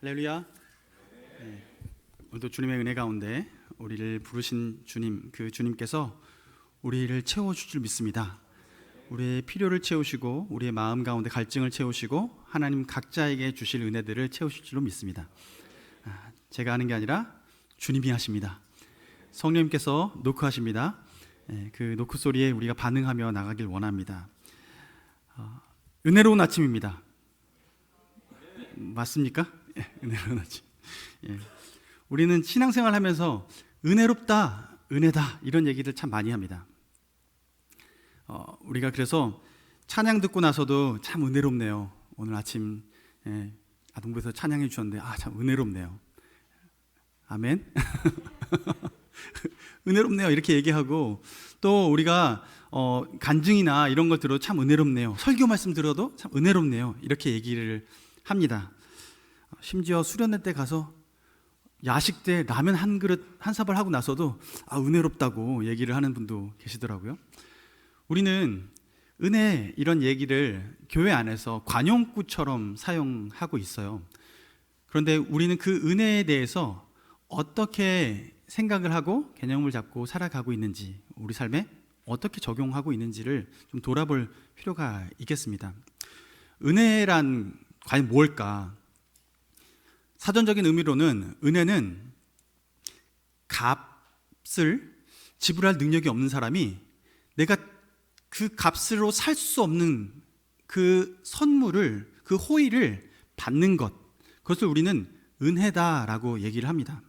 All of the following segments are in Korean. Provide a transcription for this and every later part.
할렐루야. 오늘도 주님의 은혜 가운데 우리를 부르신 주님, 그 주님께서 우리를 채워줄 줄 믿습니다. 우리의 필요를 채우시고 우리의 마음 가운데 갈증을 채우시고 하나님 각자에게 주실 은혜들을 채우실 줄로 믿습니다. 제가 하는 게 아니라 주님이 하십니다. 성령님께서 노크하십니다. 그 노크 소리에 우리가 반응하며 나가길 원합니다. 은혜로운 아침입니다. 맞습니까? 은혜로운 아침. 우리는 신앙생활 하면서 은혜롭다, 은혜다 이런 얘기들 참 많이 합니다. 우리가 그래서 찬양 듣고 나서도 참 은혜롭네요. 오늘 아침 아동부에서 찬양해 주셨는데 참 은혜롭네요. 아멘. 은혜롭네요 이렇게 얘기하고, 또 우리가 간증이나 이런 걸 들어도 참 은혜롭네요, 설교 말씀 들어도 참 은혜롭네요 이렇게 얘기를 합니다. 심지어 수련회 때 가서 야식 때 라면 한 그릇 한 사발 하고 나서도 은혜롭다고 얘기를 하는 분도 계시더라고요. 우리는 은혜 이런 얘기를 교회 안에서 관용구처럼 사용하고 있어요. 그런데 우리는 그 은혜에 대해서 어떻게 생각을 하고 개념을 잡고 살아가고 있는지, 우리 삶에 어떻게 적용하고 있는지를 좀 돌아볼 필요가 있겠습니다. 은혜란 과연 뭘까? 사전적인 의미로는 은혜는 값을 지불할 능력이 없는 사람이 내가 그 값으로 살 수 없는 그 선물을, 그 호의를 받는 것, 그것을 우리는 은혜다라고 얘기를 합니다.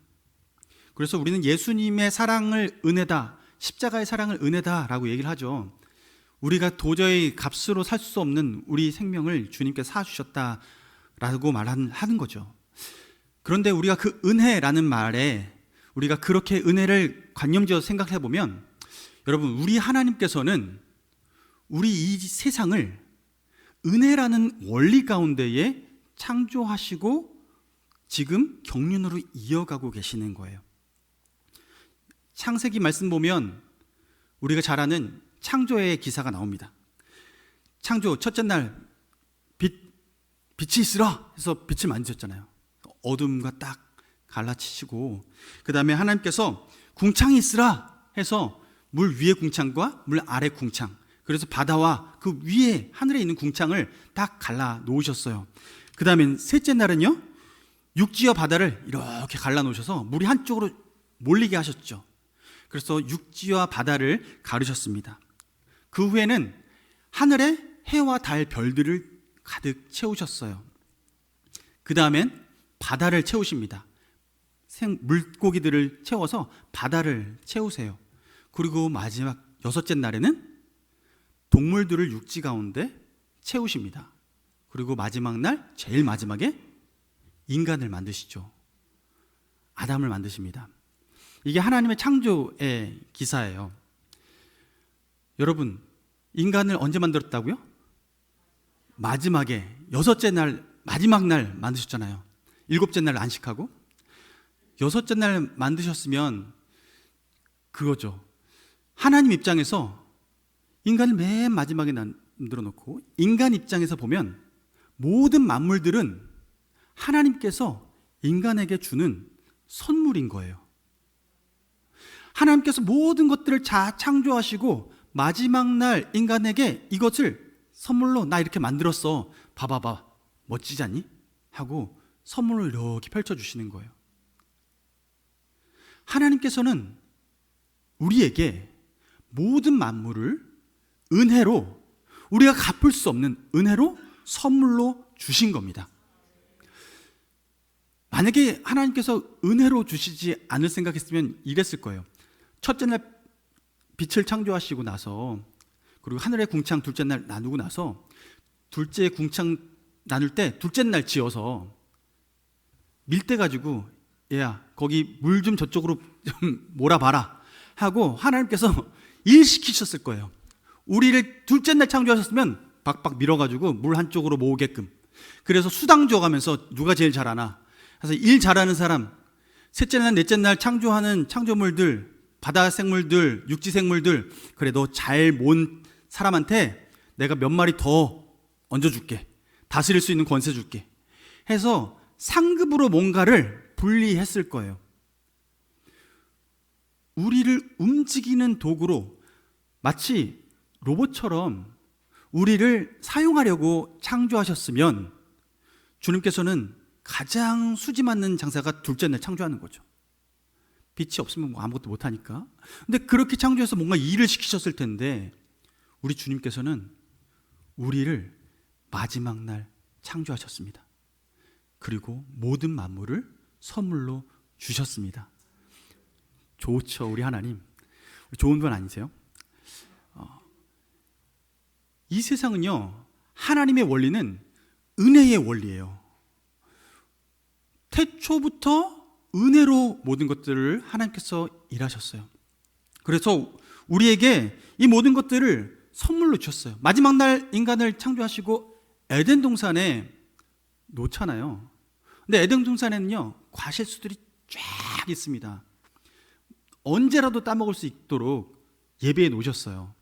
그래서 우리는 예수님의 사랑을 은혜다, 십자가의 사랑을 은혜다라고 얘기를 하죠. 우리가 도저히 값으로 살 수 없는 우리 생명을 주님께 사주셨다라고 말하는 거죠. 그런데 우리가 그 은혜라는 말에 우리가 그렇게 은혜를 관념지어서 생각해 보면, 여러분, 우리 하나님께서는 우리 이 세상을 은혜라는 원리 가운데에 창조하시고 지금 경륜으로 이어가고 계시는 거예요. 창세기 말씀 보면 우리가 잘 아는 창조의 기사가 나옵니다. 창조 첫째 날 빛이 있으라 해서 빛을 만드셨잖아요. 어둠과 딱 갈라치시고, 그 다음에 하나님께서 궁창이 있으라 해서 물 위에 궁창과 물 아래 궁창, 그래서 바다와 그 위에 하늘에 있는 궁창을 딱 갈라 놓으셨어요. 그 다음에 셋째 날은요, 육지와 바다를 이렇게 갈라 놓으셔서 물이 한쪽으로 몰리게 하셨죠. 그래서 육지와 바다를 가르셨습니다. 그 후에는 하늘에 해와 달, 별들을 가득 채우셨어요. 그 다음엔 바다를 채우십니다. 물고기들을 채워서 바다를 채우세요. 그리고 마지막 여섯째 날에는 동물들을 육지 가운데 채우십니다. 그리고 마지막 날, 제일 마지막에 인간을 만드시죠. 아담을 만드십니다. 이게 하나님의 창조의 기사예요. 여러분, 인간을 언제 만들었다고요? 마지막에 여섯째 날, 마지막 날 만드셨잖아요. 일곱째 날 안식하고 여섯째 날 만드셨으면 그거죠. 하나님 입장에서 인간을 맨 마지막에 만들어 놓고, 인간 입장에서 보면 모든 만물들은 하나님께서 인간에게 주는 선물인 거예요. 하나님께서 모든 것들을 다 창조하시고 마지막 날 인간에게 이것을 선물로, 나 이렇게 만들었어, 봐봐봐, 멋지지 않니? 하고 선물을 이렇게 펼쳐주시는 거예요. 하나님께서는 우리에게 모든 만물을 은혜로, 우리가 갚을 수 없는 은혜로 선물로 주신 겁니다. 만약에 하나님께서 은혜로 주시지 않을 생각했으면 이랬을 거예요. 첫째 날 빛을 창조하시고 나서, 그리고 하늘의 궁창 둘째 날 나누고 나서, 둘째 궁창 나눌 때 둘째 날 지어서 밀대 가지고, 얘야 거기 물 좀 저쪽으로 좀 몰아봐라 하고 하나님께서 일 시키셨을 거예요. 우리를 둘째 날 창조하셨으면 박박 밀어가지고 물 한쪽으로 모으게끔, 그래서 수당 줘가면서 누가 제일 잘하나, 그래서 일 잘하는 사람, 셋째 날 넷째 날 창조하는 창조물들, 바다 생물들, 육지 생물들, 그래 너 잘 모은 사람한테 내가 몇 마리 더 얹어줄게, 다스릴 수 있는 권세 줄게 해서 상급으로 뭔가를 분리했을 거예요. 우리를 움직이는 도구로 마치 로봇처럼 우리를 사용하려고 창조하셨으면 주님께서는 가장 수지 맞는 장사가 둘째 날 창조하는 거죠. 빛이 없으면 뭐 아무것도 못하니까. 근데 그렇게 창조해서 뭔가 일을 시키셨을 텐데 우리 주님께서는 우리를 마지막 날 창조하셨습니다. 그리고 모든 만물을 선물로 주셨습니다. 좋죠, 우리 하나님. 좋은 분 아니세요? 이 세상은요, 하나님의 원리는 은혜의 원리예요. 태초부터 은혜로 모든 것들을 하나님께서 일하셨어요. 그래서 우리에게 이 모든 것들을 선물로 주셨어요. 마지막 날 인간을 창조하시고 에덴 동산에 놓잖아요. 근데 에덴 동산에는요, 과실수들이 쫙 있습니다. 언제라도 따먹을 수 있도록 예배해 놓으셨어요.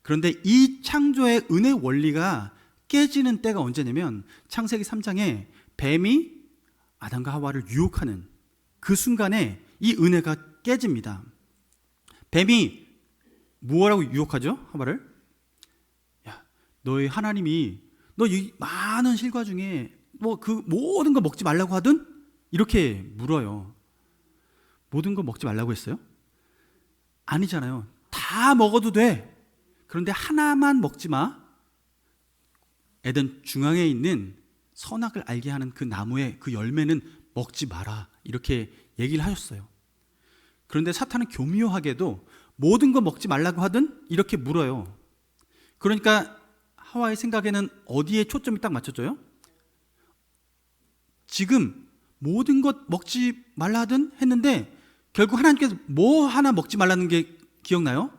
그런데 이 창조의 은혜 원리가 깨지는 때가 언제냐면 창세기 3장에 뱀이 아담과 하와를 유혹하는 그 순간에 이 은혜가 깨집니다. 뱀이 뭐라고 유혹하죠? 하와를? 야, 너희 하나님이 너 이 많은 실과 중에 뭐 그 모든 거 먹지 말라고 하든? 이렇게 물어요. 모든 거 먹지 말라고 했어요? 아니잖아요. 다 먹어도 돼. 그런데 하나만 먹지 마. 에덴 중앙에 있는 선악을 알게 하는 그 나무의 그 열매는 먹지 마라. 이렇게 얘기를 하셨어요. 그런데 사탄은 교묘하게도 모든 거 먹지 말라고 하든 이렇게 물어요. 그러니까 하와의 생각에는 어디에 초점이 딱 맞춰져요? 지금 모든 것 먹지 말라 하든 했는데 결국 하나님께서 뭐 하나 먹지 말라는 게 기억나요?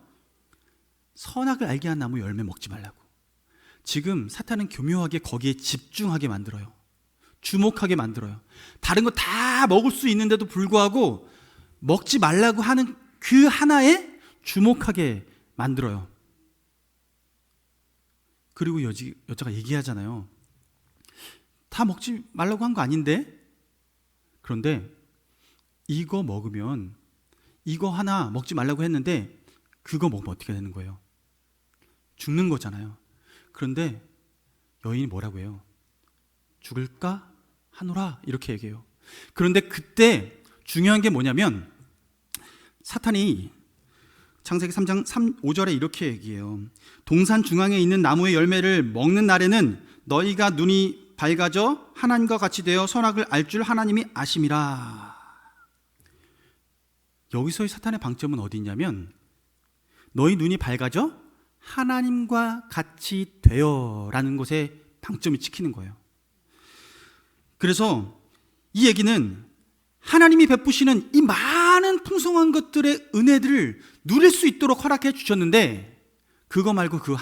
선악을 알게 한 나무 열매 먹지 말라고. 지금 사탄은 교묘하게 거기에 집중하게 만들어요. 주목하게 만들어요. 다른 거 다 먹을 수 있는데도 불구하고 먹지 말라고 하는 그 하나에 주목하게 만들어요. 그리고 여자가 얘기하잖아요. 다 먹지 말라고 한 거 아닌데? 그런데 이거 먹으면 이거 하나 먹지 말라고 했는데 그거 먹으면 어떻게 되는 거예요? 죽는 거잖아요. 그런데 여인이 뭐라고 해요? 죽을까 하노라 이렇게 얘기해요. 그런데 그때 중요한 게 뭐냐면 사탄이 창세기 3장 5절에 이렇게 얘기해요. 동산 중앙에 있는 나무의 열매를 먹는 날에는 너희가 눈이 밝아져 하나님과 같이 되어 선악을 알 줄 하나님이 아심이라. 여기서의 사탄의 방점은 어디 있냐면 너희 눈이 밝아져 하나님과 같이 되어라는 것에 방점이 찍히는 거예요. 그래서 이 얘기는 하나님이 베푸시는 이 많은 풍성한 것들의 은혜들을 누릴 수 있도록 허락해 주셨는데 그거 말고 그거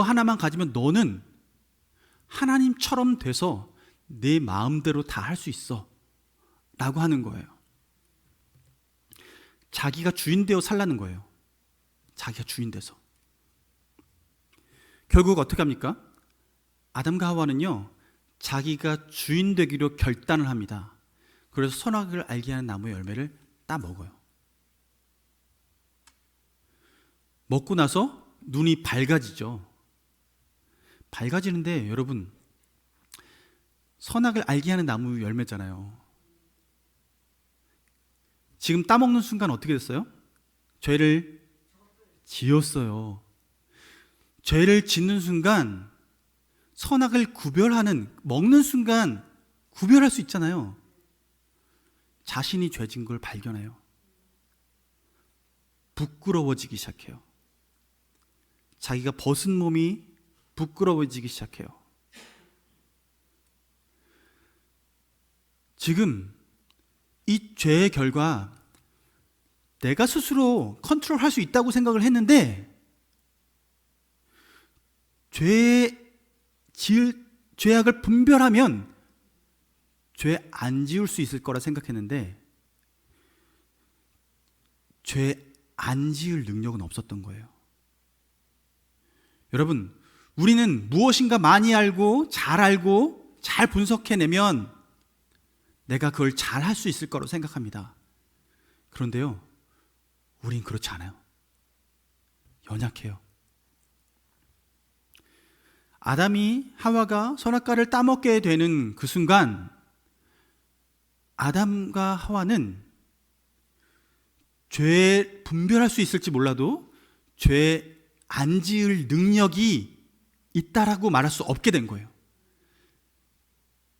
하나만 가지면 너는 하나님처럼 돼서 내 마음대로 다 할 수 있어 라고 하는 거예요. 자기가 주인 되어 살라는 거예요. 자기가 주인 돼서. 결국 어떻게 합니까? 아담과 하와는요, 자기가 주인 되기로 결단을 합니다. 그래서 선악을 알게 하는 나무의 열매를 따 먹어요. 먹고 나서 눈이 밝아지죠. 밝아지는데 여러분, 선악을 알게 하는 나무 열매잖아요. 지금 따먹는 순간 어떻게 됐어요? 죄를 지었어요. 죄를 짓는 순간 선악을 구별하는, 먹는 순간 구별할 수 있잖아요. 자신이 죄진 걸 발견해요. 부끄러워지기 시작해요. 자기가 벗은 몸이 부끄러워지기 시작해요. 지금 이 죄의 결과 내가 스스로 컨트롤할 수 있다고 생각을 했는데 죄악을 분별하면 죄 안 지을 수 있을 거라 생각했는데 죄 안 지을 능력은 없었던 거예요. 여러분, 우리는 무엇인가 많이 알고 잘 알고 잘 분석해내면 내가 그걸 잘 할 수 있을 거라고 생각합니다. 그런데요, 우린 그렇지 않아요. 연약해요. 아담이 하와가 선악과를 따먹게 되는 그 순간 아담과 하와는 죄 분별할 수 있을지 몰라도 죄 안 지을 능력이 있다라고 말할 수 없게 된 거예요.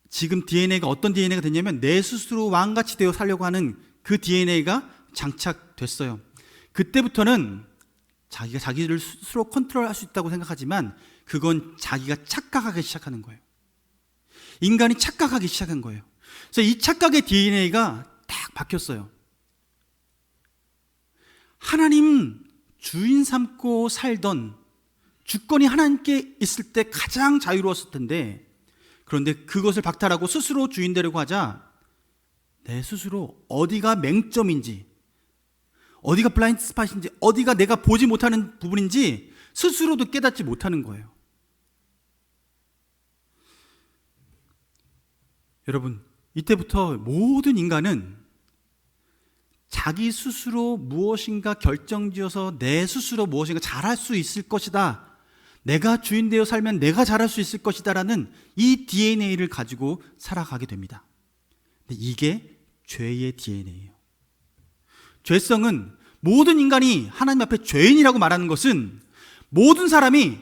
지금 DNA가 어떤 DNA가 됐냐면 내 스스로 왕같이 되어 살려고 하는 그 DNA가 장착됐어요. 그때부터는 자기가 자기를 스스로 컨트롤할 수 있다고 생각하지만 그건 자기가 착각하기 시작하는 거예요. 인간이 착각하기 시작한 거예요. 그래서 이 착각의 DNA가 딱 박혔어요. 하나님 주인 삼고 살던 주권이 하나님께 있을 때 가장 자유로웠을 텐데, 그런데 그것을 박탈하고 스스로 주인 되려고 하자 내 스스로 어디가 맹점인지, 어디가 블라인드 스팟인지, 어디가 내가 보지 못하는 부분인지 스스로도 깨닫지 못하는 거예요. 여러분, 이때부터 모든 인간은 자기 스스로 무엇인가 결정지어서 내 스스로 무엇인가 잘할 수 있을 것이다, 내가 주인 되어 살면 내가 잘할 수 있을 것이다 라는 이 DNA를 가지고 살아가게 됩니다. 근데 이게 죄의 DNA예요. 죄성은, 모든 인간이 하나님 앞에 죄인이라고 말하는 것은 모든 사람이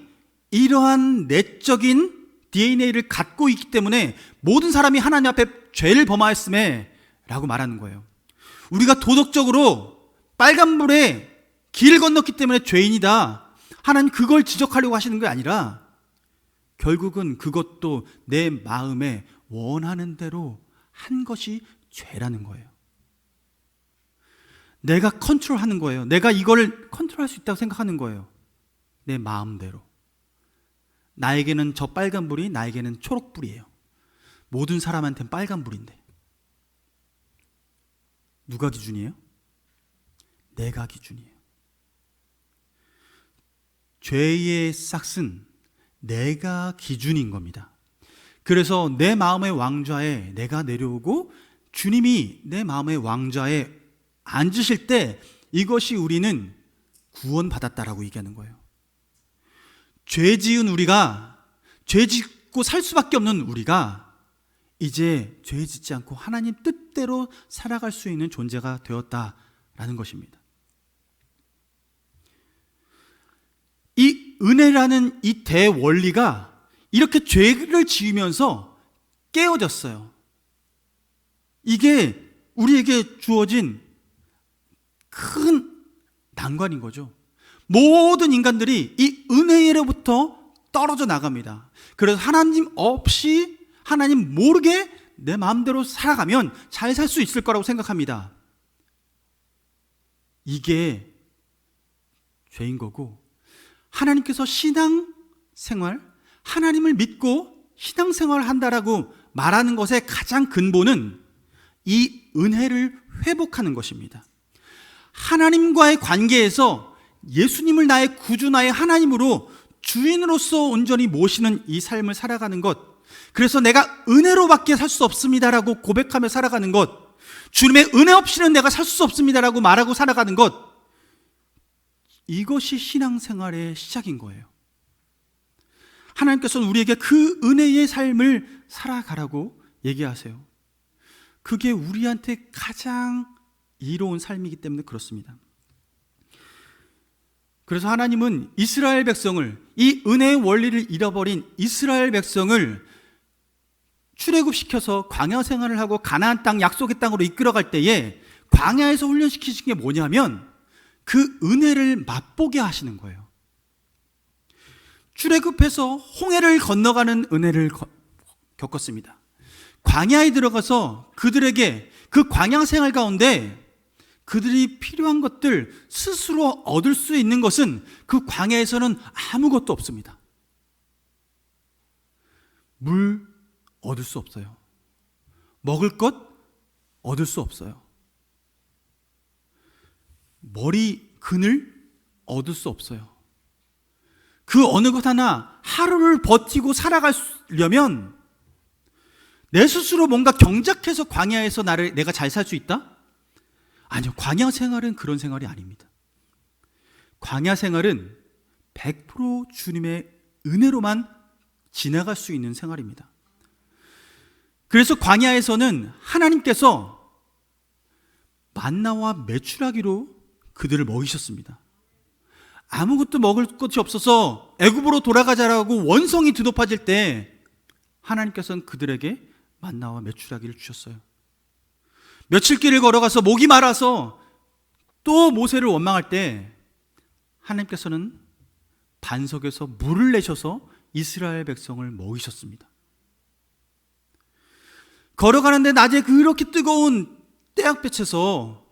이러한 내적인 DNA를 갖고 있기 때문에 모든 사람이 하나님 앞에 죄를 범하였음에 라고 말하는 거예요. 우리가 도덕적으로 빨간불에 길 건넜기 때문에 죄인이다, 하나님 그걸 지적하려고 하시는 게 아니라 결국은 그것도 내 마음에 원하는 대로 한 것이 죄라는 거예요. 내가 컨트롤하는 거예요. 내가 이걸 컨트롤할 수 있다고 생각하는 거예요. 내 마음대로. 나에게는 저 빨간불이 나에게는 초록불이에요. 모든 사람한테는 빨간불인데 누가 기준이에요? 내가 기준이에요. 죄의 싹은 내가 기준인 겁니다. 그래서 내 마음의 왕좌에 내가 내려오고 주님이 내 마음의 왕좌에 앉으실 때 이것이 우리는 구원받았다라고 얘기하는 거예요. 죄 지은 우리가, 죄 짓고 살 수밖에 없는 우리가 이제 죄 짓지 않고 하나님 뜻대로 살아갈 수 있는 존재가 되었다라는 것입니다. 이 은혜라는 이 대원리가 이렇게 죄를 지으면서 깨어졌어요. 이게 우리에게 주어진 큰 난관인 거죠. 모든 인간들이 이 은혜로부터 떨어져 나갑니다. 그래서 하나님 없이, 하나님 모르게 내 마음대로 살아가면 잘 살 수 있을 거라고 생각합니다. 이게 죄인 거고, 하나님께서 신앙생활, 하나님을 믿고 신앙생활을 한다라고 말하는 것의 가장 근본은 이 은혜를 회복하는 것입니다. 하나님과의 관계에서 예수님을 나의 구주, 나의 하나님으로 주인으로서 온전히 모시는 이 삶을 살아가는 것, 그래서 내가 은혜로밖에 살 수 없습니다라고 고백하며 살아가는 것, 주님의 은혜 없이는 내가 살 수 없습니다라고 말하고 살아가는 것, 이것이 신앙생활의 시작인 거예요. 하나님께서는 우리에게 그 은혜의 삶을 살아가라고 얘기하세요. 그게 우리한테 가장 이로운 삶이기 때문에 그렇습니다. 그래서 하나님은 이스라엘 백성을, 이 은혜의 원리를 잃어버린 이스라엘 백성을 출애굽시켜서 광야 생활을 하고 가나안 땅, 약속의 땅으로 이끌어갈 때에 광야에서 훈련시키신 게 뭐냐면 그 은혜를 맛보게 하시는 거예요. 출애굽해서 홍해를 건너가는 은혜를 겪었습니다. 광야에 들어가서 그들에게 그 광야 생활 가운데 그들이 필요한 것들 스스로 얻을 수 있는 것은 그 광야에서는 아무것도 없습니다. 물 얻을 수 없어요. 먹을 것 얻을 수 없어요. 머리 그늘 얻을 수 없어요. 그 어느 것 하나 하루를 버티고 살아가려면 내 스스로 뭔가 경작해서 광야에서 내가 잘 살 수 있다? 아니요. 광야 생활은 그런 생활이 아닙니다. 광야 생활은 100% 주님의 은혜로만 지나갈 수 있는 생활입니다. 그래서 광야에서는 하나님께서 만나와 메추라기로 그들을 먹이셨습니다. 아무것도 먹을 것이 없어서 애굽으로 돌아가자라고 원성이 드높아질 때 하나님께서는 그들에게 만나와 메추라기를 주셨어요. 며칠 길을 걸어가서 목이 마라서 또 모세를 원망할 때 하나님께서는 반석에서 물을 내셔서 이스라엘 백성을 먹이셨습니다. 걸어가는데 낮에 그렇게 뜨거운 태양볕에서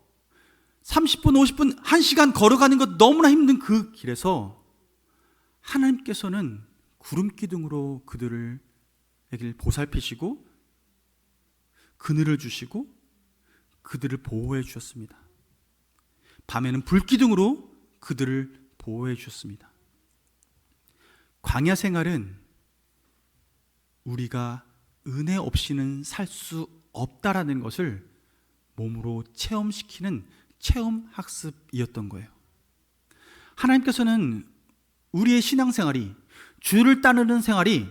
30분, 50분, 1시간 걸어가는 것 너무나 힘든 그 길에서 하나님께서는 구름 기둥으로 그들을 보살피시고 그늘을 주시고 그들을 보호해 주셨습니다. 밤에는 불 기둥으로 그들을 보호해 주셨습니다. 광야 생활은 우리가 은혜 없이는 살 수 없다라는 것을 몸으로 체험시키는 체험 학습이었던 거예요. 하나님께서는 우리의 신앙생활이, 주를 따르는 생활이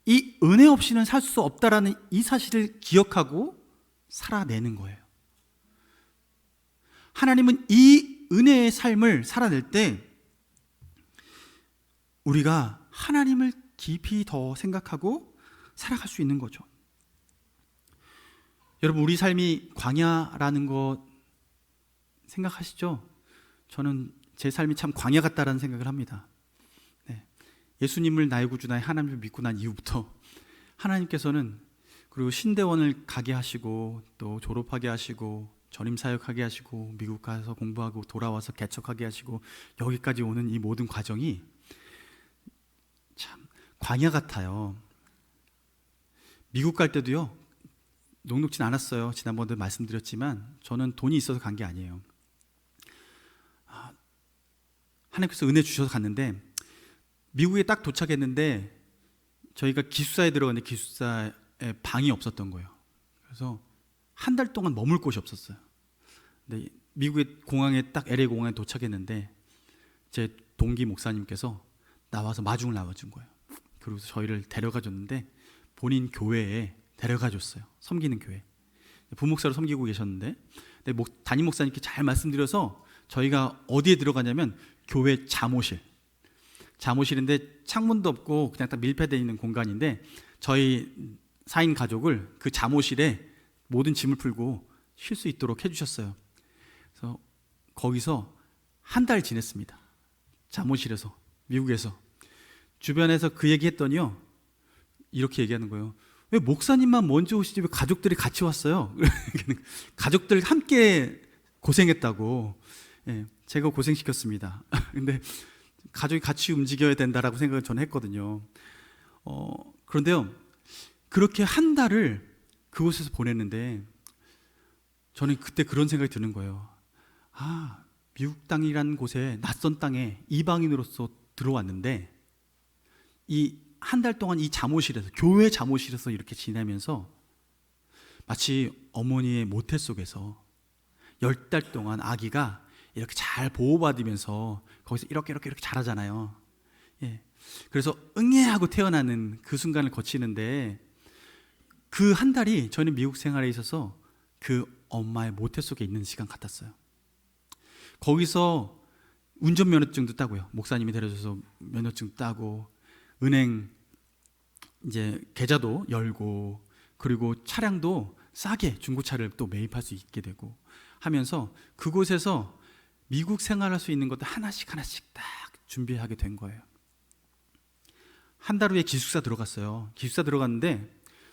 이 은혜 없이는 살 수 없다라는 이 사실을 기억하고 살아내는 거예요. 하나님은 이 은혜의 삶을 살아낼 때 우리가 하나님을 깊이 더 생각하고 살아갈 수 있는 거죠. 여러분, 우리 삶이 광야라는 것 생각하시죠? 저는 제 삶이 참 광야 같다라는 생각을 합니다. 네. 예수님을 나의 구주, 나의 하나님을 믿고 난 이후부터 하나님께서는 그리고 신대원을 가게 하시고 또 졸업하게 하시고 전임 사역하게 하시고 미국 가서 공부하고 돌아와서 개척하게 하시고 여기까지 오는 이 모든 과정이 참 광야 같아요. 미국 갈 때도요, 녹록진 않았어요. 지난번에도 말씀드렸지만 저는 돈이 있어서 간 게 아니에요. 하나님께서 은혜 주셔서 갔는데 미국에 딱 도착했는데 저희가 기숙사에 들어갔는데 기숙사에 방이 없었던 거예요. 그래서 한 달 동안 머물 곳이 없었어요. 근데 미국의 공항에 딱 LA 공항에 도착했는데 제 동기 목사님께서 나와서 마중을 나와준 거예요. 그리고 저희를 데려가 줬는데 본인 교회에 데려가 줬어요. 섬기는 교회. 부목사로 섬기고 계셨는데 담임 목사님께 잘 말씀드려서 저희가 어디에 들어가냐면 교회 잠옷실인데 창문도 없고 그냥 딱 밀폐되어 있는 공간인데 저희 4인 가족을 그 잠옷실에 모든 짐을 풀고 쉴 수 있도록 해주셨어요. 그래서 거기서 한 달 지냈습니다. 잠옷실에서, 미국에서. 주변에서 그 얘기 했더니요, 이렇게 얘기하는 거예요. 왜 목사님만 먼저 오시지 왜 가족들이 같이 왔어요? 가족들 함께 고생했다고. 예, 제가 고생시켰습니다. 근데 가족이 같이 움직여야 된다라고 생각을 저는 했거든요. 그런데요, 그렇게 한 달을 그곳에서 보냈는데 저는 그때 그런 생각이 드는 거예요. 미국 땅이라는 곳에, 낯선 땅에 이방인으로서 들어왔는데 이 한 달 동안 이 잠옷실에서, 교회 잠옷실에서 이렇게 지내면서 마치 어머니의 모태 속에서 10달 동안 아기가 이렇게 잘 보호받으면서 거기서 이렇게 자라잖아요. 예. 그래서 응애하고 태어나는 그 순간을 거치는데 그 한 달이 저는 미국 생활에 있어서 그 엄마의 모태 속에 있는 시간 같았어요. 거기서 운전면허증도 따고요. 목사님이 데려줘서 면허증 따고 은행 이제 계좌도 열고 그리고 차량도 싸게 중고차를 또 매입할 수 있게 되고 하면서 그곳에서 미국 생활할 수 있는 것도 하나씩 딱 준비하게 된 거예요. 한 달 후에 기숙사 들어갔어요. 기숙사 들어갔는데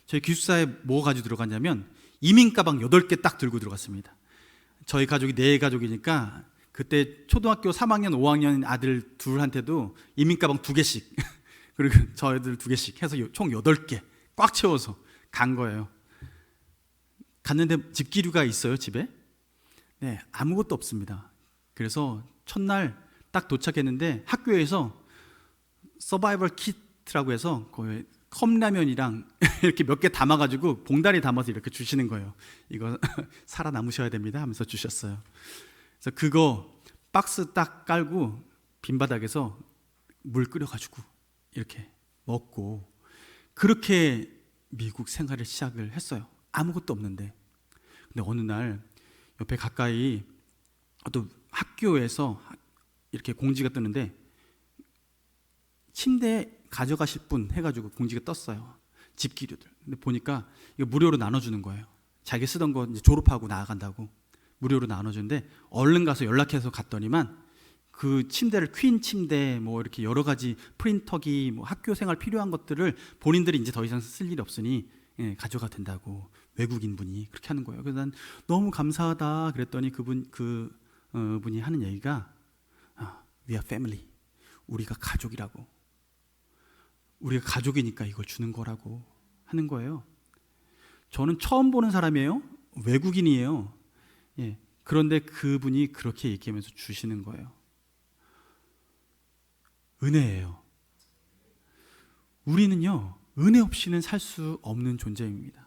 저희 기숙사에 뭐 가지고 들어갔냐면 이민 가방 8개 딱 들고 들어갔습니다. 저희 가족이 4가족이니까 그때 초등학교 3학년, 5학년 아들 둘한테도 이민 가방 2개씩 그리고 저희들 2개씩 해서 총 8개 꽉 채워서 간 거예요. 갔는데 집기류가 있어요, 집에? 네, 아무것도 없습니다. 그래서 첫날 딱 도착했는데 학교에서 서바이벌 키트라고 해서 거의 컵라면이랑 이렇게 몇 개 담아가지고 봉다리 담아서 이렇게 주시는 거예요. 이거 살아남으셔야 됩니다 하면서 주셨어요. 그래서 그거 박스 딱 깔고 빈바닥에서 물 끓여가지고 이렇게 먹고 그렇게 미국 생활을 시작을 했어요. 아무것도 없는데. 근데 어느 날 옆에 가까이 또 학교에서 이렇게 공지가 뜨는데 침대 가져가실 분 해가지고 공지가 떴어요. 집기류들. 근데 보니까 이거 무료로 나눠주는 거예요. 자기 쓰던 거 이제 졸업하고 나아간다고 무료로 나눠주는데 얼른 가서 연락해서 갔더니만 그 침대를 퀸 침대 뭐 이렇게 여러 가지 프린터기 뭐 학교 생활 필요한 것들을 본인들이 이제 더 이상 쓸 일이 없으니 가져가 된다고 외국인 분이 그렇게 하는 거예요. 그래서 난 너무 감사하다 그랬더니 분이 하는 얘기가 We are family. 우리가 가족이라고. 우리가 가족이니까 이걸 주는 거라고 하는 거예요. 저는 처음 보는 사람이에요. 외국인이에요. 예. 그런데 그분이 그렇게 얘기하면서 주시는 거예요. 은혜예요. 우리는요, 은혜 없이는 살 수 없는 존재입니다.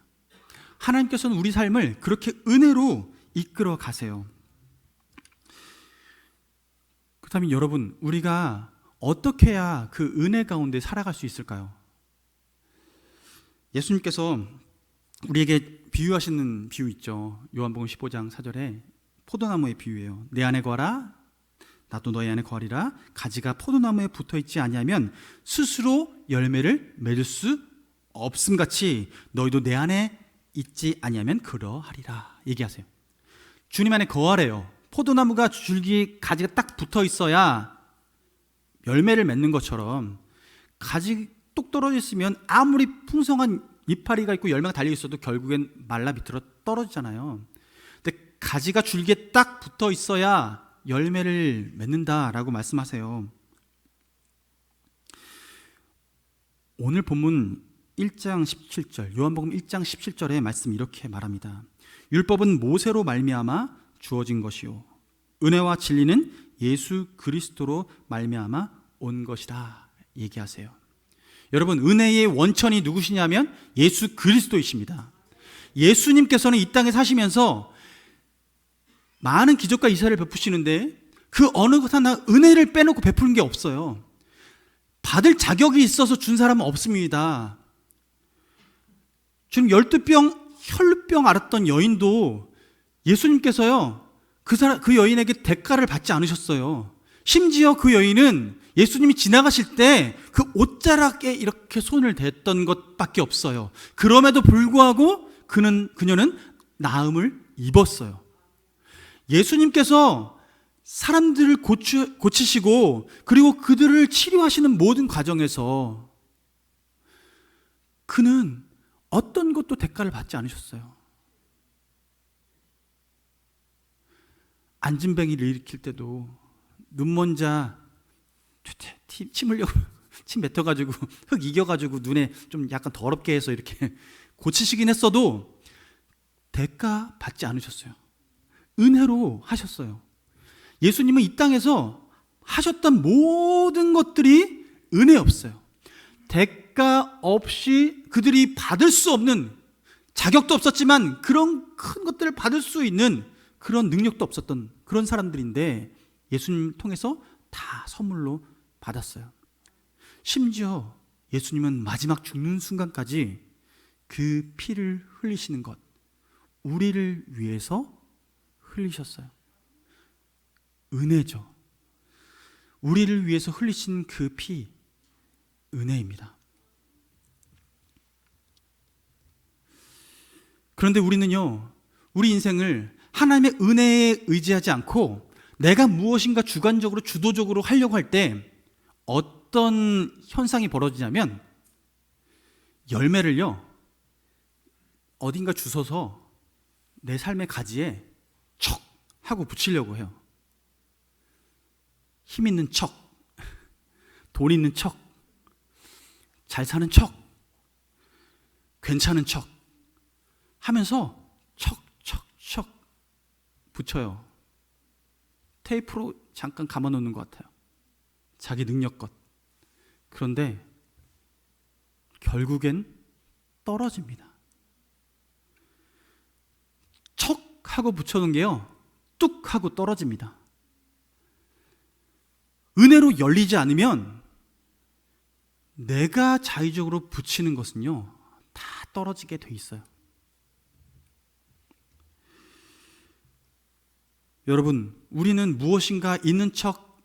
하나님께서는 우리 삶을 그렇게 은혜로 이끌어 가세요. 그렇다면 여러분, 우리가 어떻게 해야 그 은혜 가운데 살아갈 수 있을까요? 예수님께서 우리에게 비유하시는 비유 있죠. 요한복음 15장 4절에 포도나무의 비유예요. 내 안에 거하라 나도 너희 안에 거하리라. 가지가 포도나무에 붙어있지 아니하면 스스로 열매를 맺을 수 없음같이 너희도 내 안에 있지 아니하면 그러하리라 얘기하세요. 주님 안에 거하래요. 포도나무가 줄기 가지가 딱 붙어있어야 열매를 맺는 것처럼 가지 똑 떨어져 있으면 아무리 풍성한 이파리가 있고 열매가 달려 있어도 결국엔 말라 밑으로 떨어지잖아요. 근데 가지가 줄기에 딱 붙어 있어야 열매를 맺는다라고 말씀하세요. 오늘 본문 1장 17절 요한복음 1장 17절의 말씀 이렇게 말합니다. 율법은 모세로 말미암아 주어진 것이요 은혜와 진리는 예수 그리스도로 말미암아 온 것이다 얘기하세요. 여러분, 은혜의 원천이 누구시냐면 예수 그리스도이십니다. 예수님께서는 이 땅에 사시면서 많은 기적과 이사를 베푸시는데 그 어느 것 하나 은혜를 빼놓고 베푸는 게 없어요. 받을 자격이 있어서 준 사람은 없습니다. 지금 12병 혈루병 앓았던 여인도 예수님께서요 그 여인에게 대가를 받지 않으셨어요. 심지어 그 여인은 예수님이 지나가실 때 그 옷자락에 이렇게 손을 댔던 것밖에 없어요. 그럼에도 불구하고 그녀는 나음을 입었어요. 예수님께서 사람들을 고치시고 그리고 그들을 치료하시는 모든 과정에서 그는 어떤 것도 대가를 받지 않으셨어요. 안진뱅이를 일으킬 때도 눈먼 자 침 흘려고 침 뱉어가지고 흙 이겨가지고 눈에 좀 약간 더럽게 해서 이렇게 고치시긴 했어도 대가 받지 않으셨어요. 은혜로 하셨어요. 예수님은 이 땅에서 하셨던 모든 것들이 은혜 없어요. 대가 없이 그들이 받을 수 없는 자격도 없었지만 그런 큰 것들을 받을 수 있는 그런 능력도 없었던 그런 사람들인데 예수님 통해서 다 선물로 받았어요. 심지어 예수님은 마지막 죽는 순간까지 그 피를 흘리시는 것, 우리를 위해서 흘리셨어요. 은혜죠. 우리를 위해서 흘리신 그 피, 은혜입니다. 그런데 우리는요, 우리 인생을 하나님의 은혜에 의지하지 않고 내가 무엇인가 주관적으로 주도적으로 하려고 할 때 어떤 현상이 벌어지냐면 열매를요 어딘가 주워서 내 삶의 가지에 척 하고 붙이려고 해요. 힘 있는 척, 돈 있는 척, 잘 사는 척, 괜찮은 척 하면서 척 붙여요. 테이프로 잠깐 감아놓는 것 같아요. 자기 능력껏. 그런데 결국엔 떨어집니다. 척 하고 붙여놓은 게요, 뚝 하고 떨어집니다. 은혜로 열리지 않으면 내가 자의적으로 붙이는 것은요, 다 떨어지게 돼 있어요. 여러분, 우리는 무엇인가 있는 척,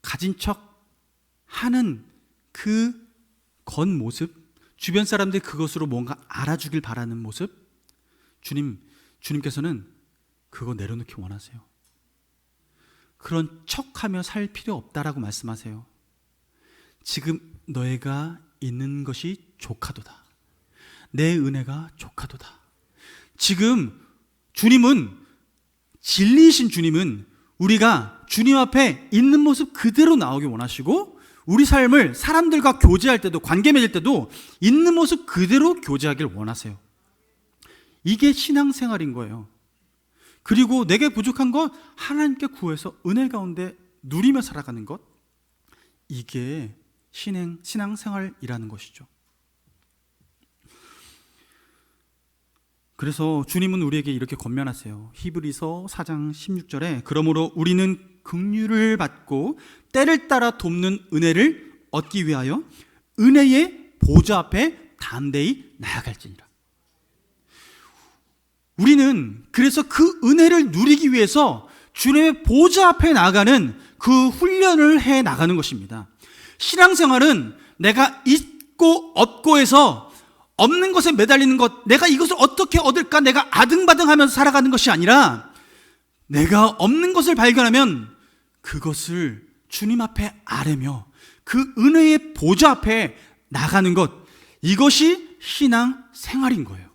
가진 척 하는 그 겉모습, 주변 사람들이 그것으로 뭔가 알아주길 바라는 모습, 주님께서는 그거 내려놓기 원하세요. 그런 척하며 살 필요 없다라고 말씀하세요. 지금 너희가 있는 것이 조카도다. 내 은혜가 조카도다. 지금 주님은, 진리이신 주님은 우리가 주님 앞에 있는 모습 그대로 나오기 원하시고, 우리 삶을 사람들과 교제할 때도, 관계 맺을 때도 있는 모습 그대로 교제하길 원하세요. 이게 신앙생활인 거예요. 그리고 내게 부족한 것 하나님께 구해서 은혜 가운데 누리며 살아가는 것, 이게 신앙생활이라는 것이죠. 그래서 주님은 우리에게 이렇게 권면하세요. 히브리서 4장 16절에 그러므로 우리는 긍휼을 받고 때를 따라 돕는 은혜를 얻기 위하여 은혜의 보좌 앞에 담대히 나아갈지니라. 우리는 그래서 그 은혜를 누리기 위해서 주님의 보좌 앞에 나아가는 그 훈련을 해 나가는 것입니다. 신앙생활은 내가 있고 없고에서 없는 것에 매달리는 것, 내가 이것을 어떻게 얻을까, 내가 아등바등하면서 살아가는 것이 아니라, 내가 없는 것을 발견하면 그것을 주님 앞에 아뢰며 그 은혜의 보좌 앞에 나가는 것, 이것이 신앙생활인 거예요.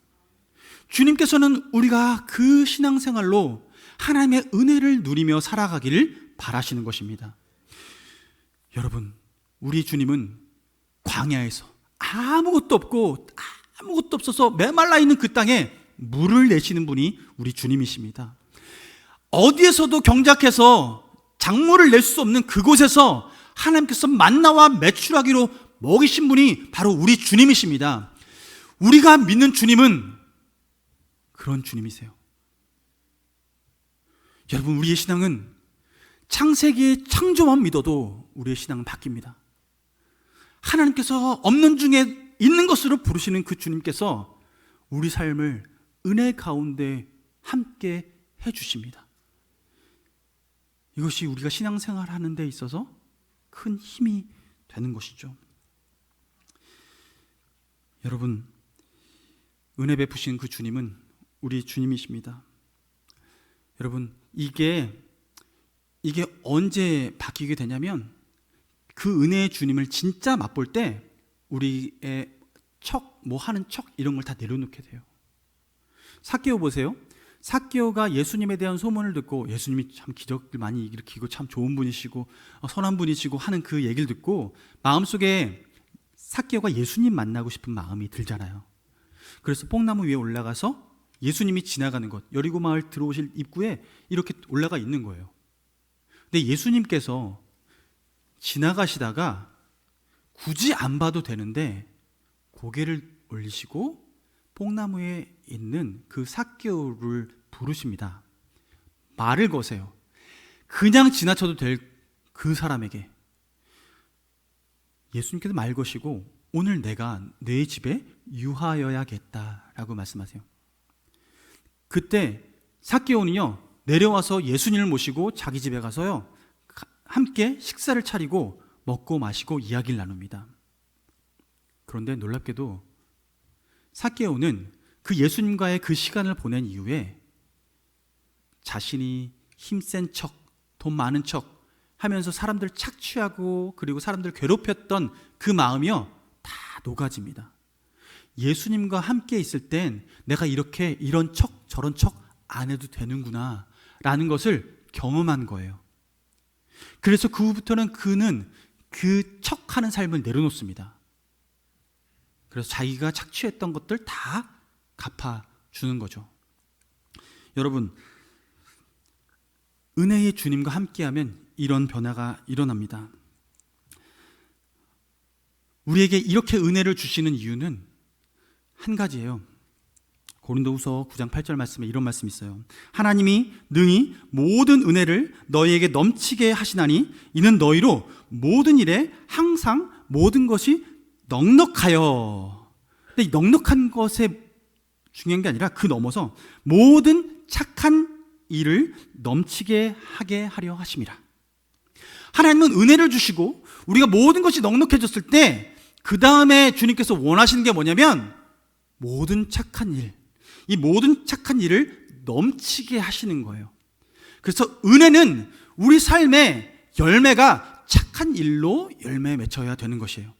주님께서는 우리가 그 신앙생활로 하나님의 은혜를 누리며 살아가기를 바라시는 것입니다. 여러분, 우리 주님은 광야에서 아무것도 없어서 메말라 있는 그 땅에 물을 내시는 분이 우리 주님이십니다. 어디에서도 경작해서 작물을 낼 수 없는 그곳에서 하나님께서 만나와 메추라기로 먹이신 분이 바로 우리 주님이십니다. 우리가 믿는 주님은 그런 주님이세요. 여러분, 우리의 신앙은 창세기의 창조만 믿어도 우리의 신앙은 바뀝니다. 하나님께서 없는 중에 있는 것으로 부르시는 그 주님께서 우리 삶을 은혜 가운데 함께 해주십니다. 이것이 우리가 신앙생활 하는 데 있어서 큰 힘이 되는 것이죠. 여러분, 은혜 베푸신 그 주님은 우리 주님이십니다. 여러분, 이게 언제 바뀌게 되냐면, 그 은혜의 주님을 진짜 맛볼 때 우리의 하는 척 이런 걸 다 내려놓게 돼요. 삭개오 보세요. 삭개오가 예수님에 대한 소문을 듣고, 예수님이 참 기적을 많이 일으키고 참 좋은 분이시고 선한 분이시고 하는 그 얘기를 듣고 마음속에 삭개오가 예수님 만나고 싶은 마음이 들잖아요. 그래서 뽕나무 위에 올라가서 예수님이 지나가는 곳, 여리고 마을 들어오실 입구에 이렇게 올라가 있는 거예요. 근데 예수님께서 지나가시다가 굳이 안 봐도 되는데 고개를 올리시고 뽕나무에 있는 그 삭개오를 부르십니다. 말을 거세요. 그냥 지나쳐도 될 그 사람에게 예수님께서 말 거시고, 오늘 내가 내 집에 유하여야겠다라고 말씀하세요. 그때 삭개오는요, 내려와서 예수님을 모시고 자기 집에 가서요, 함께 식사를 차리고 먹고 마시고 이야기를 나눕니다. 그런데 놀랍게도 삭개오는 그 예수님과의 그 시간을 보낸 이후에 자신이 힘센 척, 돈 많은 척 하면서 사람들 착취하고 그리고 사람들 괴롭혔던 그 마음이요, 다 녹아집니다. 예수님과 함께 있을 땐 내가 이런 척 저런 척 안 해도 되는구나 라는 것을 경험한 거예요. 그래서 그 후부터는 그는 그 척하는 삶을 내려놓습니다. 그래서 자기가 착취했던 것들 다 갚아주는 거죠. 여러분, 은혜의 주님과 함께하면 이런 변화가 일어납니다. 우리에게 이렇게 은혜를 주시는 이유는 한 가지예요. 고린도후서 9장 8절 말씀에 이런 말씀이 있어요. 하나님이 능히 모든 은혜를 너희에게 넘치게 하시나니 이는 너희로 모든 일에 항상 모든 것이 넉넉하여. 근데 이 넉넉한 것에 중요한 게 아니라 그 넘어서 모든 착한 일을 넘치게 하게 하려 하심이라. 하나님은 은혜를 주시고 우리가 모든 것이 넉넉해졌을 때 그 다음에 주님께서 원하시는 게 뭐냐면 모든 착한 일, 이 모든 착한 일을 넘치게 하시는 거예요. 그래서 은혜는 우리 삶의 열매가 착한 일로 열매 맺혀야 되는 것이에요.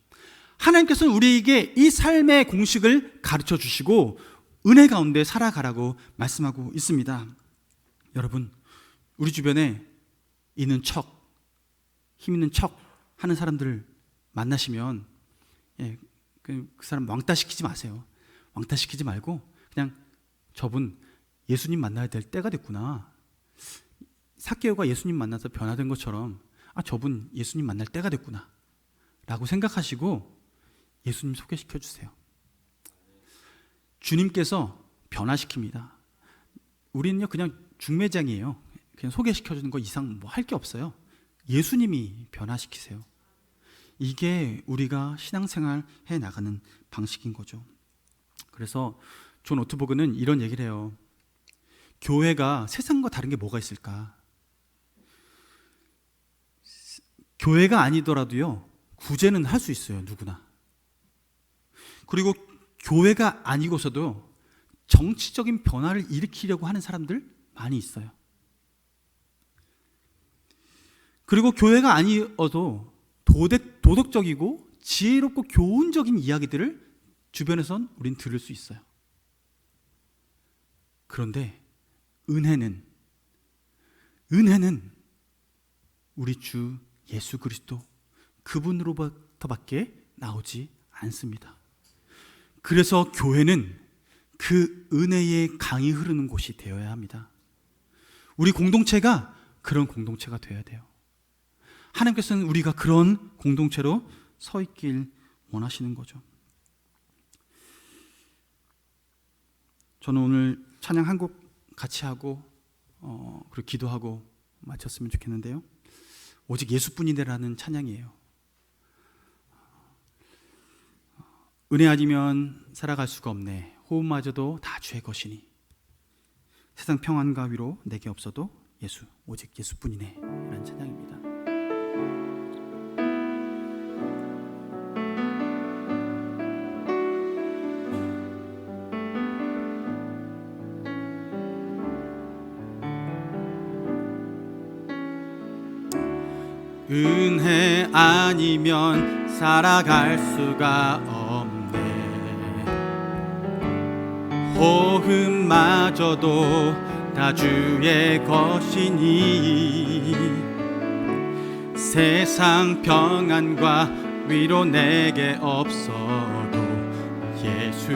하나님께서는 우리에게 이 삶의 공식을 가르쳐 주시고 은혜 가운데 살아가라고 말씀하고 있습니다. 여러분, 우리 주변에 있는 척, 힘 있는 척 하는 사람들을 만나시면 그 사람 왕따시키지 마세요. 왕따시키지 말고 그냥 저분 예수님 만나야 될 때가 됐구나. 삭개오가 예수님 만나서 변화된 것처럼 저분 예수님 만날 때가 됐구나 라고 생각하시고 예수님 소개시켜 주세요. 주님께서 변화시킵니다. 우리는요 그냥 중매장이에요. 그냥 소개시켜 주는 거 이상 뭐 할 게 없어요. 예수님이 변화시키세요. 이게 우리가 신앙생활 해 나가는 방식인 거죠. 그래서 존 오트버그는 이런 얘기를 해요. 교회가 세상과 다른 게 뭐가 있을까? 교회가 아니더라도요 구제는 할 수 있어요, 누구나. 그리고 교회가 아니고서도 정치적인 변화를 일으키려고 하는 사람들 많이 있어요. 그리고 교회가 아니어도 도덕적이고 지혜롭고 교훈적인 이야기들을 주변에선 우린 들을 수 있어요. 그런데 은혜는 우리 주 예수 그리스도 그분으로부터밖에 나오지 않습니다. 그래서 교회는 그 은혜의 강이 흐르는 곳이 되어야 합니다. 우리 공동체가 그런 공동체가 되어야 돼요. 하나님께서는 우리가 그런 공동체로 서 있길 원하시는 거죠. 저는 오늘 찬양 한 곡 같이 하고 그리고 기도하고 마쳤으면 좋겠는데요. 오직 예수뿐이네라는 찬양이에요. 은혜 아니면 살아갈 수가 없네. 호흡마저도 다 주의 것이니 세상 평안과 위로 내게 없어도 예수, 오직 예수뿐이네 라는 찬양입니다. 은혜 아니면 살아갈 수가 없네. 호흡마저도 다 주의 것이니 세상 평안과 위로 내게 없어도 예수,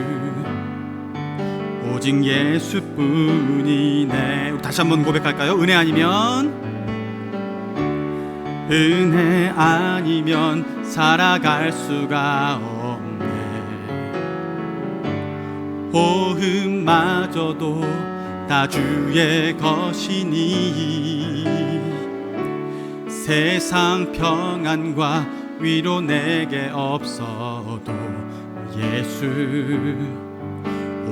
오직 예수뿐이네. 우리 다시 한번 고백할까요? 은혜 아니면 살아갈 수가 없네. 호흡마저도 다 주의 것이니 세상 평안과 위로 내게 없어도 예수,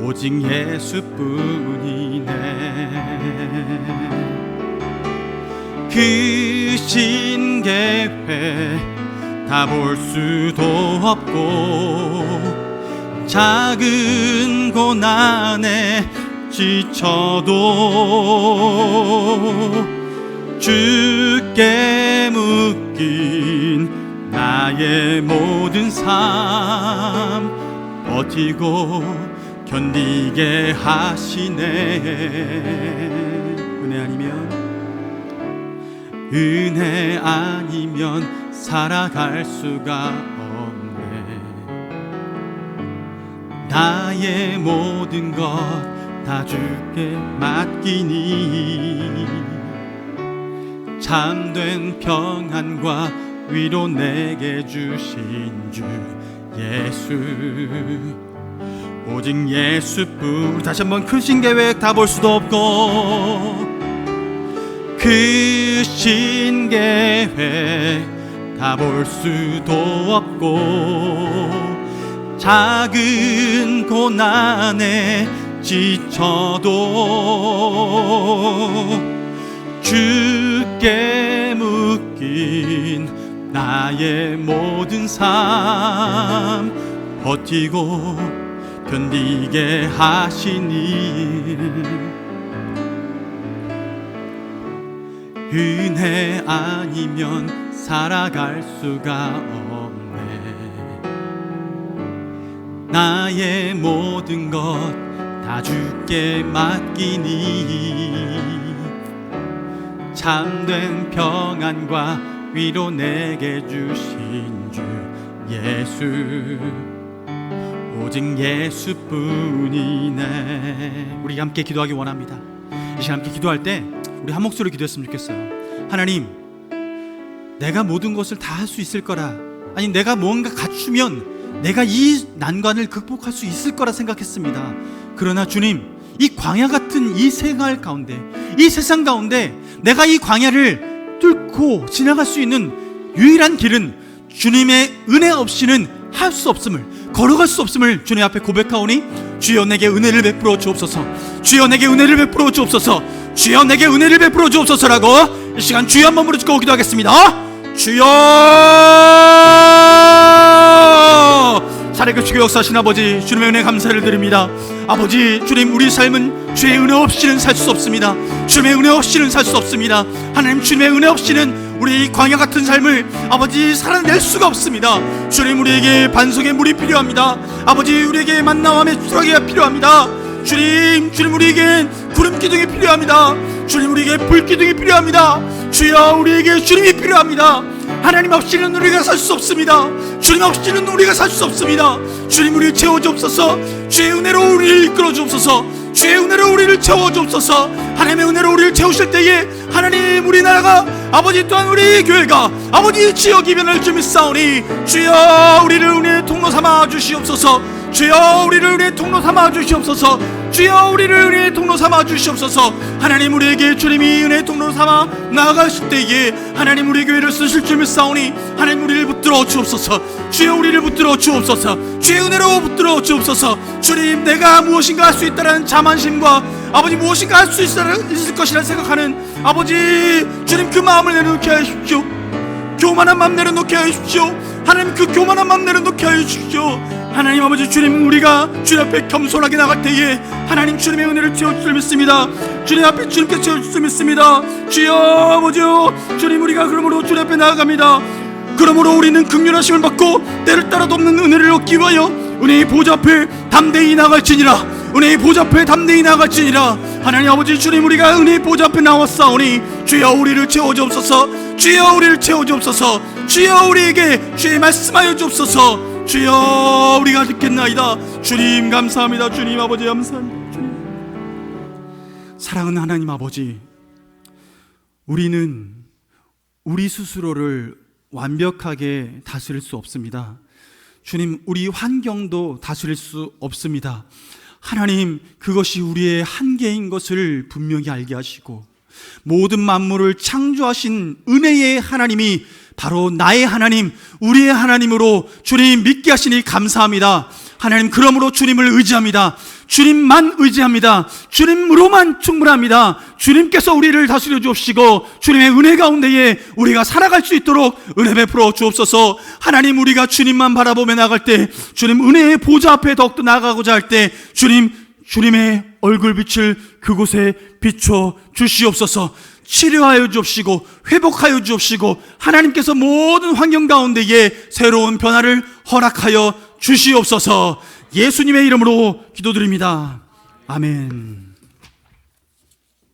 오직 예수뿐이네. 그 신계회 다 볼 수도 없고 작은 고난에 지쳐도 주께 묶인 나의 모든 삶 버티고 견디게 하시네. 은혜 아니면 살아갈 수가 없네. 나의 모든 것 다 주께 맡기니 참된 평안과 위로 내게 주신 주 예수, 오직 예수뿐. 다시 한번 크신 계획 다 볼 수도 없고, 크신 계획 다 볼 수도 없고, 작은 고난에 지쳐도 주께 묶인 나의 모든 삶 버티고 견디게 하시니, 은혜 아니면 살아갈 수가 없네. 나의 모든 것 다 주께 맡기니, 참된 평안과 위로 내게 주신 주 예수, 오직 예수뿐이네. 우리 함께 기도하기 원합니다. 이 시간 함께 기도할 때 우리 한 목소리로 기도했으면 좋겠어요. 하나님, 내가 모든 것을 다 할 수 있을 거라, 아니 내가 뭔가 갖추면 내가 이 난관을 극복할 수 있을 거라 생각했습니다. 그러나 주님, 이 광야 같은 이 생활 가운데, 이 세상 가운데 내가 이 광야를 뚫고 지나갈 수 있는 유일한 길은 주님의 은혜 없이는 할 수 없음을, 걸어갈 수 없음을 주님 앞에 고백하오니, 주여 내게 은혜를 베풀어 주옵소서, 주여 내게 은혜를 베풀어 주옵소서, 주여 내게 은혜를 베풀어 주옵소서라고 이 시간 주여 한번 부르짖고 기도하겠습니다. 주여! 살아계시고 역사하신 아버지, 주님의 은혜 감사를 드립니다. 아버지, 주님, 우리 삶은 주의 은혜 없이는 살 수 없습니다. 주님의 은혜 없이는 살 수 없습니다. 하나님, 주님의 은혜 없이는 우리 이 광야 같은 삶을 아버지 살아낼 수가 없습니다. 주님, 우리에게 반석의 물이 필요합니다. 아버지, 우리에게 만나와 메추라기가 필요합니다. 주님, 우리에게 구름 기둥이 필요합니다. 주님, 우리에게 불 기둥이 필요합니다. 주여, 우리에게 주님이 필요합니다. 하나님 없이는 우리가 살 수 없습니다. 주님 없이는 우리가 살 수 없습니다. 주님, 우리를 채워주옵소서. 주의 은혜로 우리를 이끌어 주옵소서. 주의 은혜로 우리를 채워주옵소서. 하나님의 은혜로 우리를 채우실 때에 하나님, 우리나라가, 아버지, 또한 우리 교회가, 아버지, 지역 이변을 좀 있사오니 주여, 우리를 은혜의 통로 삼아 주시옵소서. 주여, 우리를 은혜의 통로 삼아 주시옵소서. 주여, 우리를 은혜의 통로 삼아 주시옵소서. 하나님, 우리에게 주님이 은혜의 통로 삼아 나아가실 때에 하나님, 우리 교회를 쓰실 줄 믿사오니 하나님, 우리를 붙들어 주옵소서. 주여, 우리를 붙들어 주옵소서. 주의 은혜로 붙들어 주옵소서. 주님, 내가 무엇인가 할 수 있다는 자만심과 아버지, 무엇인가 할 수 있을 것이라 생각하는 아버지, 주님, 그 마음을 내려놓게 하십시오. 교만한 마음 내려놓게 하십시오. 하나님, 그 교만한 마음 내려놓게 하십시오. 하나님 아버지, 주님, 우리가 주님 앞에 겸손하게 나갈 때에 하나님, 주님의 은혜를 채워줄 줄 믿습니다. 주님 앞에 주님께 채워줄 줄 믿습니다. 주여, 아버지요, 주님, 우리가 그러므로 주님 앞에 나아갑니다. 그러므로 우리는 긍휼하심을 받고 때를 따라 돕는 은혜를 얻기 위하여 은혜의 보좌 앞에 담대히 나갈지니라. 은혜의 보좌 앞에 담대히 나갈지니라. 하나님 아버지, 주님, 우리가 은혜의 보좌 앞에 나왔사오니 주여, 우리를 채워주옵소서. 주여, 우리를 채워주옵소서. 주여, 우리에게 주의 말씀하여 주옵소서. 주여, 우리가 듣겠나이다. 주님, 감사합니다. 주님 아버지, 감사합니다. 주님. 사랑하는 하나님 아버지, 우리는 우리 스스로를 완벽하게 다스릴 수 없습니다. 주님, 우리 환경도 다스릴 수 없습니다. 하나님, 그것이 우리의 한계인 것을 분명히 알게 하시고, 모든 만물을 창조하신 은혜의 하나님이 바로 나의 하나님, 우리의 하나님으로 주님 믿게 하시니 감사합니다. 하나님, 그러므로 주님을 의지합니다. 주님만 의지합니다. 주님으로만 충분합니다. 주님께서 우리를 다스려 주옵시고 주님의 은혜 가운데에 우리가 살아갈 수 있도록 은혜 베풀어 주옵소서. 하나님, 우리가 주님만 바라보며 나갈 때, 주님 은혜의 보좌 앞에 더욱더 나아가고자 할 때 주님의 얼굴빛을 그곳에 비춰 주시옵소서. 치료하여 주옵시고 회복하여 주옵시고 하나님께서 모든 환경 가운데에 새로운 변화를 허락하여 주시옵소서. 예수님의 이름으로 기도드립니다. 아멘.